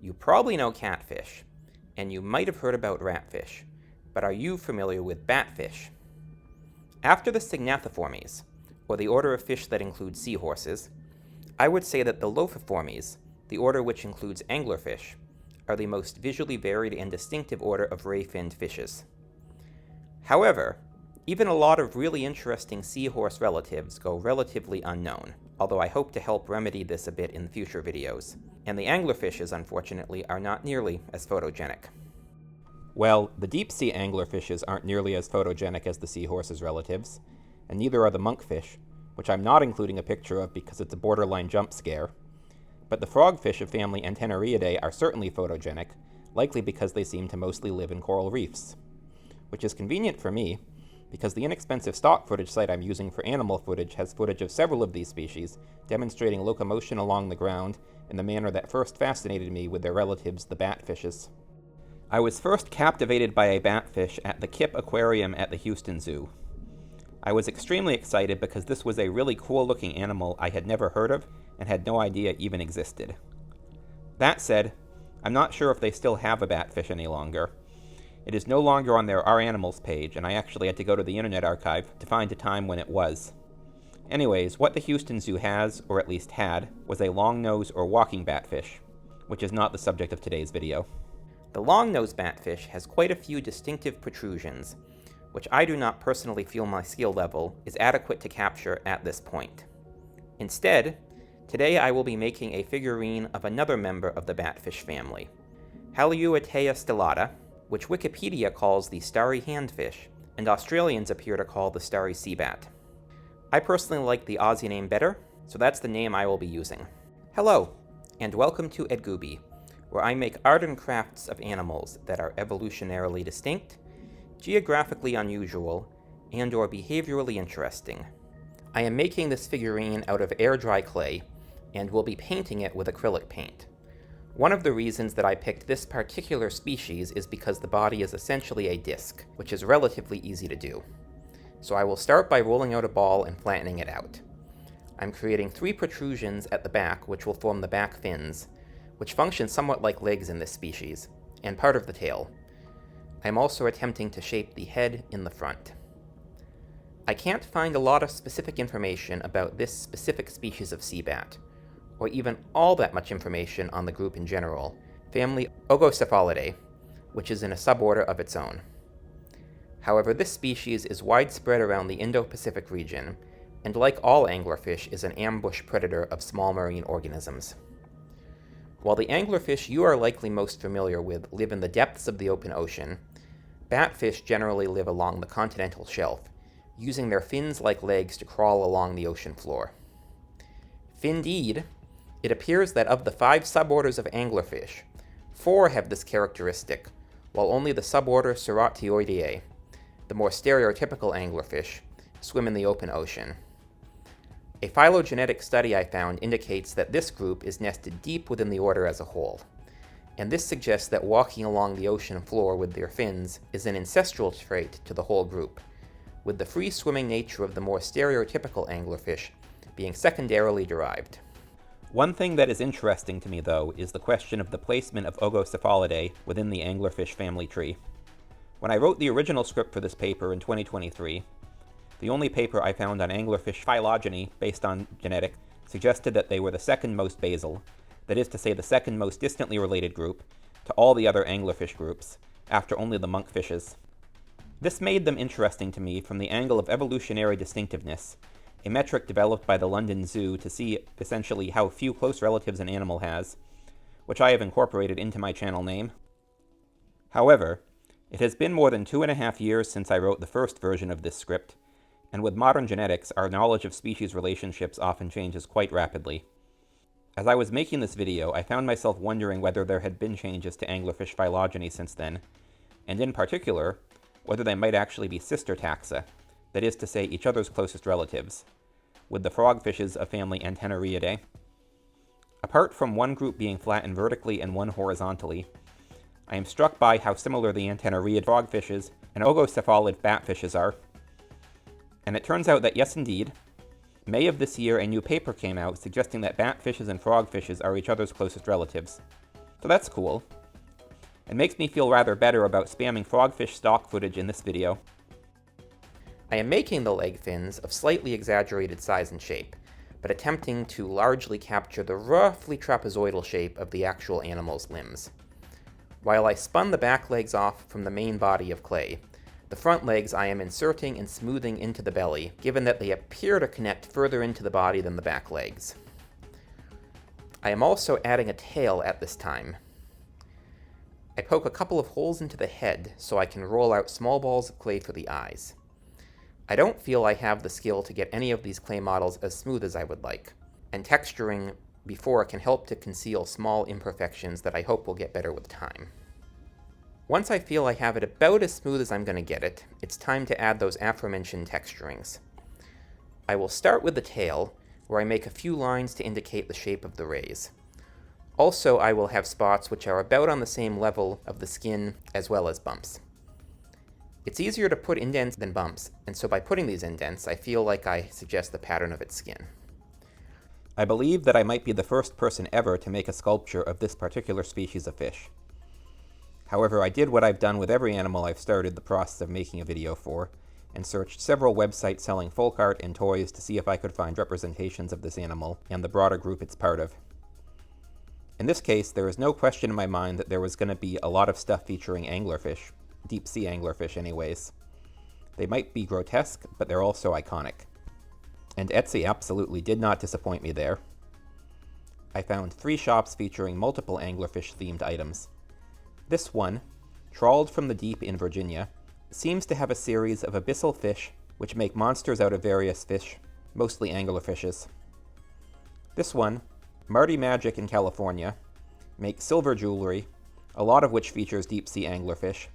You probably know catfish, and you might have heard about ratfish, but are you familiar with batfish? After the Sygnathiformes, or the order of fish that includes seahorses, I would say that the Lophiformes, the order which includes anglerfish, are the most visually varied and distinctive order of ray-finned fishes. However, even a lot of really interesting seahorse relatives go relatively unknown, although I hope to help remedy this a bit in future videos, and the anglerfishes, unfortunately, are not nearly as photogenic. Well, the deep-sea anglerfishes aren't nearly as photogenic as the seahorse's relatives, and neither are the monkfish, which I'm not including a picture of because it's a borderline jump scare. But the frogfish of family Antennariidae are certainly photogenic, likely because they seem to mostly live in coral reefs. Which is convenient for me, because the inexpensive stock footage site I'm using for animal footage has footage of several of these species, demonstrating locomotion along the ground in the manner that first fascinated me with their relatives, the batfishes. I was first captivated by a batfish at the Kipp Aquarium at the Houston Zoo. I was extremely excited because this was a really cool-looking animal I had never heard of and had no idea even existed. That said, I'm not sure if they still have a batfish any longer. It is no longer on their Our Animals page, and I actually had to go to the Internet Archive to find a time when it was. Anyways, what the Houston Zoo has, or at least had, was a longnose or walking batfish, which is not the subject of today's video. The longnose batfish has quite a few distinctive protrusions, which I do not personally feel my skill level is adequate to capture at this point. Instead, today I will be making a figurine of another member of the batfish family, Haleuotea stellata, which Wikipedia calls the starry handfish, and Australians appear to call the starry seabat. I personally like the Aussie name better, so that's the name I will be using. Hello, and welcome to Edgooby, where I make art and crafts of animals that are evolutionarily distinct, geographically unusual, and/or behaviorally interesting. I am making this figurine out of air-dry clay, and will be painting it with acrylic paint. One of the reasons that I picked this particular species is because the body is essentially a disc, which is relatively easy to do. So I will start by rolling out a ball and flattening it out. I'm creating 3 protrusions at the back which will form the back fins, which function somewhat like legs in this species, and part of the tail. I'm also attempting to shape the head in the front. I can't find a lot of specific information about this specific species of seabat, or even all that much information on the group in general, family Ogcocephalidae, which is in a suborder of its own. However, this species is widespread around the Indo-Pacific region, and like all anglerfish is an ambush predator of small marine organisms. While the anglerfish you are likely most familiar with live in the depths of the open ocean, batfish generally live along the continental shelf, using their fins-like legs to crawl along the ocean floor. Indeed, it appears that of the 5 suborders of anglerfish, 4 have this characteristic, while only the suborder Ceratioideae, the more stereotypical anglerfish, swim in the open ocean. A phylogenetic study I found indicates that this group is nested deep within the order as a whole, and this suggests that walking along the ocean floor with their fins is an ancestral trait to the whole group, with the free-swimming nature of the more stereotypical anglerfish being secondarily derived. One thing that is interesting to me, though, is the question of the placement of Ogcocephalidae within the anglerfish family tree. When I wrote the original script for this paper in 2023, the only paper I found on anglerfish phylogeny based on genetics suggested that they were the second most basal, that is to say the second most distantly related group, to all the other anglerfish groups, after only the monkfishes. This made them interesting to me from the angle of evolutionary distinctiveness, a metric developed by the London Zoo to see essentially how few close relatives an animal has, which I have incorporated into my channel name. However, it has been more than 2.5 years since I wrote the first version of this script, and with modern genetics, our knowledge of species relationships often changes quite rapidly. As I was making this video, I found myself wondering whether there had been changes to anglerfish phylogeny since then, and in particular, whether they might actually be sister taxa, that is to say, each other's closest relatives, with the frogfishes of family Antennariidae. Apart from one group being flattened vertically and one horizontally, I am struck by how similar the Antennariid frogfishes and Ogcocephalid batfishes are. And it turns out that yes indeed, May of this year a new paper came out suggesting that batfishes and frogfishes are each other's closest relatives. So that's cool. It makes me feel rather better about spamming frogfish stock footage in this video. I am making the leg fins of slightly exaggerated size and shape, but attempting to largely capture the roughly trapezoidal shape of the actual animal's limbs. While I spun the back legs off from the main body of clay, the front legs I am inserting and smoothing into the belly, given that they appear to connect further into the body than the back legs. I am also adding a tail at this time. I poke a couple of holes into the head so I can roll out small balls of clay for the eyes. I don't feel I have the skill to get any of these clay models as smooth as I would like, and texturing before can help to conceal small imperfections that I hope will get better with time. Once I feel I have it about as smooth as I'm going to get it, it's time to add those aforementioned texturings. I will start with the tail, where I make a few lines to indicate the shape of the rays. Also, I will have spots which are about on the same level of the skin as well as bumps. It's easier to put indents than bumps, and so by putting these indents, I feel like I suggest the pattern of its skin. I believe that I might be the first person ever to make a sculpture of this particular species of fish. However, I did what I've done with every animal I've started the process of making a video for, and searched several websites selling folk art and toys to see if I could find representations of this animal and the broader group it's part of. In this case, there is no question in my mind that there was going to be a lot of stuff featuring anglerfish, deep-sea anglerfish anyways. They might be grotesque, but they're also iconic. And Etsy absolutely did not disappoint me there. I found 3 shops featuring multiple anglerfish-themed items. This one, trawled from the deep in Virginia, seems to have a series of abyssal fish which make monsters out of various fish, mostly anglerfishes. This one, Marty Magic in California, makes silver jewelry, a lot of which features deep-sea anglerfish,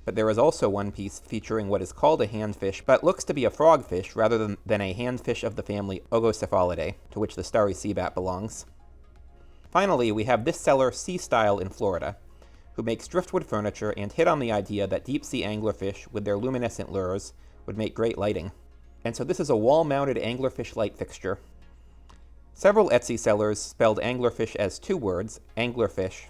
but there is also one piece featuring what is called a handfish, but looks to be a frogfish rather than a handfish of the family Ogcocephalidae, to which the starry seabat belongs. Finally, we have this seller, Sea Style in Florida, who makes driftwood furniture and hit on the idea that deep-sea anglerfish with their luminescent lures would make great lighting. And so this is a wall-mounted anglerfish light fixture. Several Etsy sellers spelled anglerfish as 2 words, anglerfish,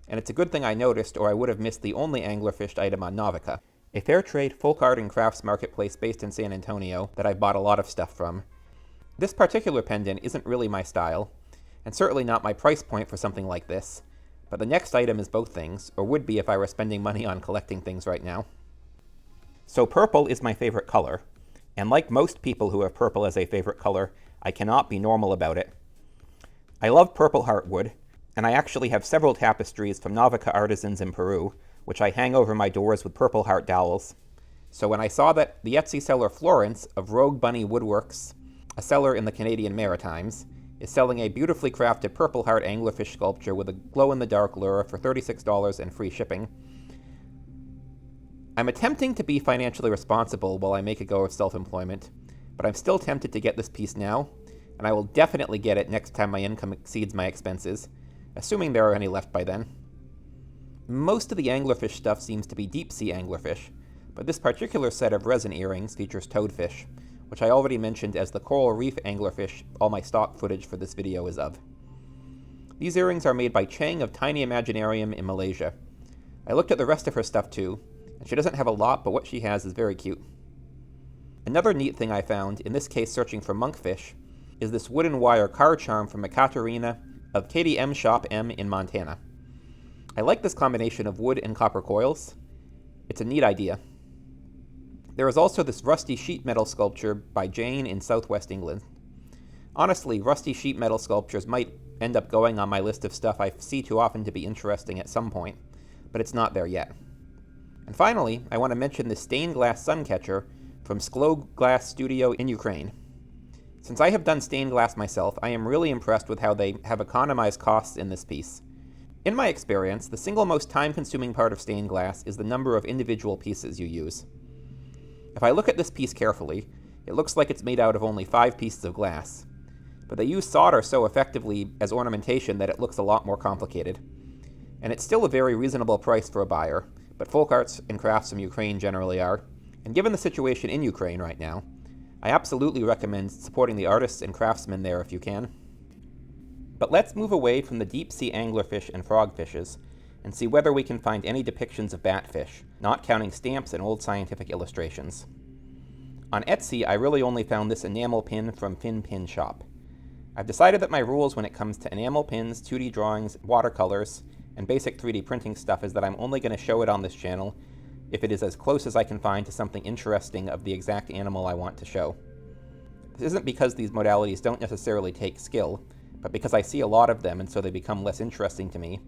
and it's a good thing I noticed or I would have missed the only anglerfish item on Navica, a fair trade folk art and crafts marketplace based in San Antonio that I've bought a lot of stuff from. This particular pendant isn't really my style, and certainly not my price point for something like this, but the next item is both things, or would be if I were spending money on collecting things right now. So purple is my favorite color, and like most people who have purple as a favorite color, I cannot be normal about it. I love purple heartwood, and I actually have several tapestries from Navica artisans in Peru, which I hang over my doors with purple heart dowels. So when I saw that the Etsy seller Florence of Rogue Bunny Woodworks, a seller in the Canadian Maritimes, is selling a beautifully crafted purple heart anglerfish sculpture with a glow-in-the-dark lure for $36 and free shipping, I'm attempting to be financially responsible while I make a go of self-employment, but I'm still tempted to get this piece now, and I will definitely get it next time my income exceeds my expenses, assuming there are any left by then. Most of the anglerfish stuff seems to be deep-sea anglerfish, but this particular set of resin earrings features toadfish, which I already mentioned as the coral reef anglerfish all my stock footage for this video is of. These earrings are made by Chang of Tiny Imaginarium in Malaysia. I looked at the rest of her stuff too, and she doesn't have a lot, but what she has is very cute. Another neat thing I found, in this case searching for monkfish, is this wooden wire car charm from Ekaterina of Katie M. Shop M in Montana. I like this combination of wood and copper coils. It's a neat idea. There is also this rusty sheet metal sculpture by Jane in southwest England. Honestly, rusty sheet metal sculptures might end up going on my list of stuff I see too often to be interesting at some point, but it's not there yet. And finally, I want to mention this stained glass sun catcher from Sklo Glass Studio in Ukraine. Since I have done stained glass myself, I am really impressed with how they have economized costs in this piece. In my experience, the single most time-consuming part of stained glass is the number of individual pieces you use. If I look at this piece carefully, it looks like it's made out of only 5 pieces of glass. But they use solder so effectively as ornamentation that it looks a lot more complicated. And it's still a very reasonable price for a buyer, but folk arts and crafts from Ukraine generally are. And given the situation in Ukraine right now, I absolutely recommend supporting the artists and craftsmen there if you can. But let's move away from the deep-sea anglerfish and frogfishes and see whether we can find any depictions of batfish, not counting stamps and old scientific illustrations. On Etsy, I really only found this enamel pin from Fin Pin Shop. I've decided that my rules when it comes to enamel pins, 2D drawings, watercolors, and basic 3D printing stuff is that I'm only going to show it on this channel if it is as close as I can find to something interesting of the exact animal I want to show. This isn't because these modalities don't necessarily take skill, but because I see a lot of them and so they become less interesting to me,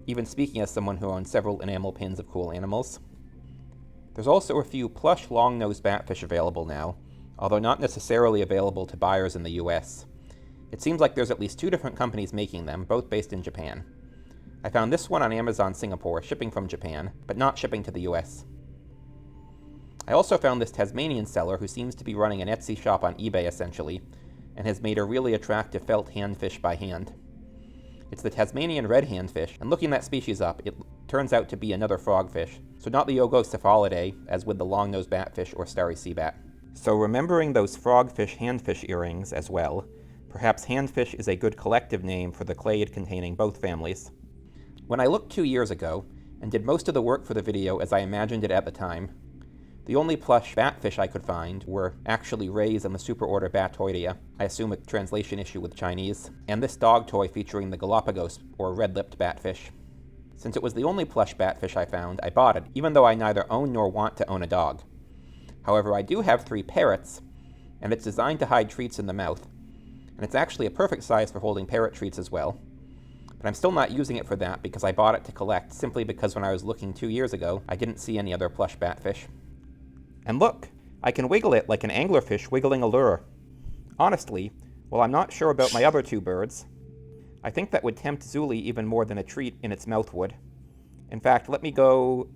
even speaking as someone who owns several enamel pins of cool animals. There's also a few plush long-nosed batfish available now, although not necessarily available to buyers in the US. It seems like there's at least 2 different companies making them, both based in Japan. I found this one on Amazon Singapore, shipping from Japan, but not shipping to the US. I also found this Tasmanian seller who seems to be running an Etsy shop on eBay essentially, and has made a really attractive felt handfish by hand. It's the Tasmanian red handfish, and looking that species up, it turns out to be another frogfish, so not the Ogcocephalidae, as with the long-nosed batfish or starry seabat. So remembering those frogfish handfish earrings as well, perhaps handfish is a good collective name for the clade containing both families. When I looked 2 years ago, and did most of the work for the video as I imagined it at the time, the only plush batfish I could find were actually rays in the superorder Batoidea, I assume a translation issue with Chinese, and this dog toy featuring the Galapagos or red-lipped batfish. Since it was the only plush batfish I found, I bought it, even though I neither own nor want to own a dog. However, I do have 3 parrots, and it's designed to hide treats in the mouth, and it's actually a perfect size for holding parrot treats as well. But I'm still not using it for that because I bought it to collect simply because when I was looking 2 years ago, I didn't see any other plush batfish. And look, I can wiggle it like an anglerfish wiggling a lure. Honestly, while I'm not sure about my other 2 birds, I think that would tempt Zuli even more than a treat in its mouth would. In fact, let me go...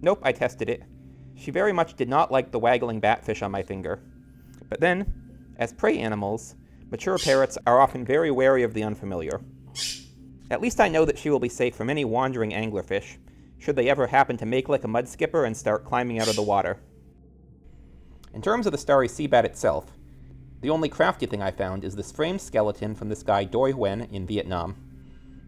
Nope, I tested it. She very much did not like the waggling batfish on my finger. But then, as prey animals, mature parrots are often very wary of the unfamiliar. At least I know that she will be safe from any wandering anglerfish, should they ever happen to make like a mud skipper and start climbing out of the water. In terms of the starry seabat itself, the only crafty thing I found is this framed skeleton from this guy Doi Nguyen in Vietnam.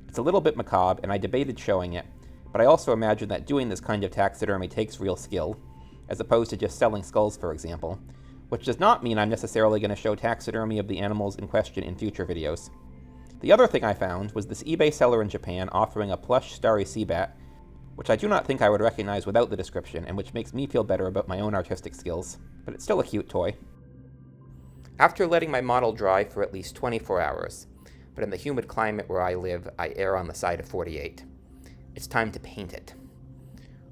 It's a little bit macabre, and I debated showing it, but I also imagine that doing this kind of taxidermy takes real skill, as opposed to just selling skulls, for example, which does not mean I'm necessarily going to show taxidermy of the animals in question in future videos. The other thing I found was this eBay seller in Japan offering a plush starry seabat, which I do not think I would recognize without the description, and which makes me feel better about my own artistic skills, but it's still a cute toy. After letting my model dry for at least 24 hours, but in the humid climate where I live, I err on the side of 48, it's time to paint it.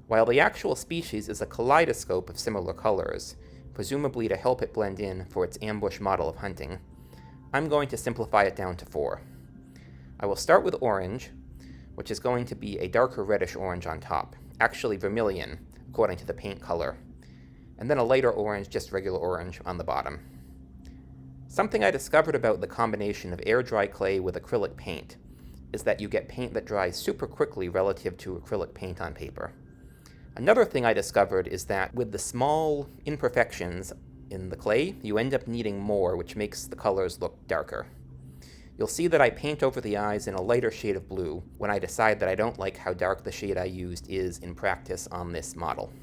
While the actual species is a kaleidoscope of similar colors, presumably to help it blend in for its ambush model of hunting, I'm going to simplify it down to 4. I will start with orange, which is going to be a darker reddish orange on top, actually vermilion, according to the paint color, and then a lighter orange, just regular orange, on the bottom. Something I discovered about the combination of air-dry clay with acrylic paint is that you get paint that dries super quickly relative to acrylic paint on paper. Another thing I discovered is that with the small imperfections in the clay, you end up needing more, which makes the colors look darker. You'll see that I paint over the eyes in a lighter shade of blue when I decide that I don't like how dark the shade I used is in practice on this model.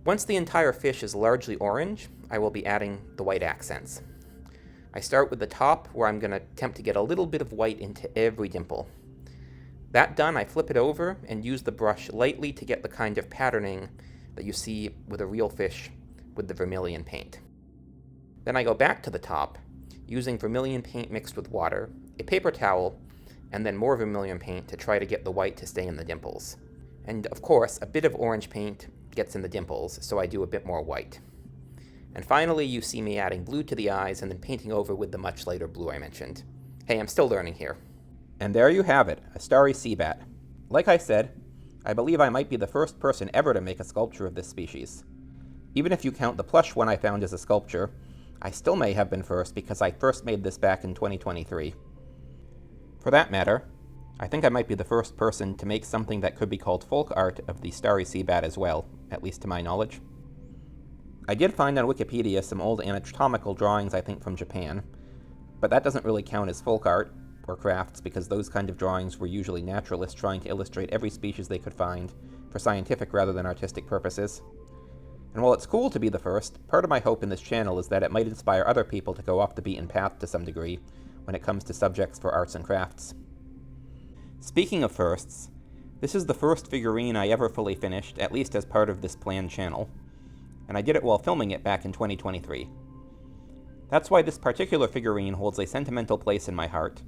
Once the entire fish is largely orange, I will be adding the white accents. I start with the top, where I'm going to attempt to get a little bit of white into every dimple. That done, I flip it over and use the brush lightly to get the kind of patterning that you see with a real fish with the vermilion paint. Then I go back to the top, using vermilion paint mixed with water, a paper towel, and then more vermilion paint to try to get the white to stay in the dimples. And of course, a bit of orange paint gets in the dimples, so I do a bit more white. And finally, you see me adding blue to the eyes and then painting over with the much lighter blue I mentioned. Hey, I'm still learning here. And there you have it, a starry seabat. Like I said, I believe I might be the first person ever to make a sculpture of this species. Even if you count the plush one I found as a sculpture, I still may have been first because I first made this back in 2023. For that matter, I think I might be the first person to make something that could be called folk art of the starry seabat as well, at least to my knowledge. I did find on Wikipedia some old anatomical drawings I think from Japan, but that doesn't really count as folk art or crafts because those kind of drawings were usually naturalists trying to illustrate every species they could find for scientific rather than artistic purposes. And while it's cool to be the first, part of my hope in this channel is that it might inspire other people to go off the beaten path to some degree when it comes to subjects for arts and crafts. Speaking of firsts, this is the first figurine I ever fully finished, at least as part of this planned channel, and I did it while filming it back in 2023. That's why this particular figurine holds a sentimental place in my heart,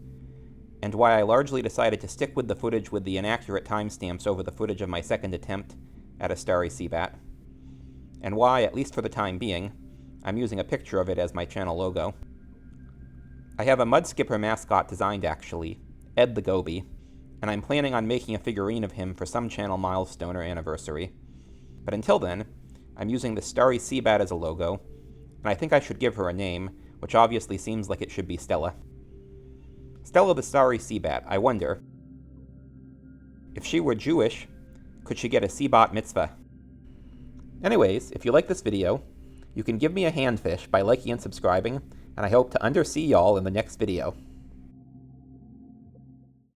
and why I largely decided to stick with the footage with the inaccurate timestamps over the footage of my second attempt at a starry seabat, and why, at least for the time being, I'm using a picture of it as my channel logo. I have a mudskipper mascot designed actually, Ed the Goby, and I'm planning on making a figurine of him for some channel milestone or anniversary. But until then, I'm using the starry seabat as a logo, and I think I should give her a name, which obviously seems like it should be Stella. Stella the starry seabat, I wonder, if she were Jewish, could she get a seabat mitzvah? Anyways, if you like this video, you can give me a handfish by liking and subscribing, and I hope to undersea y'all in the next video.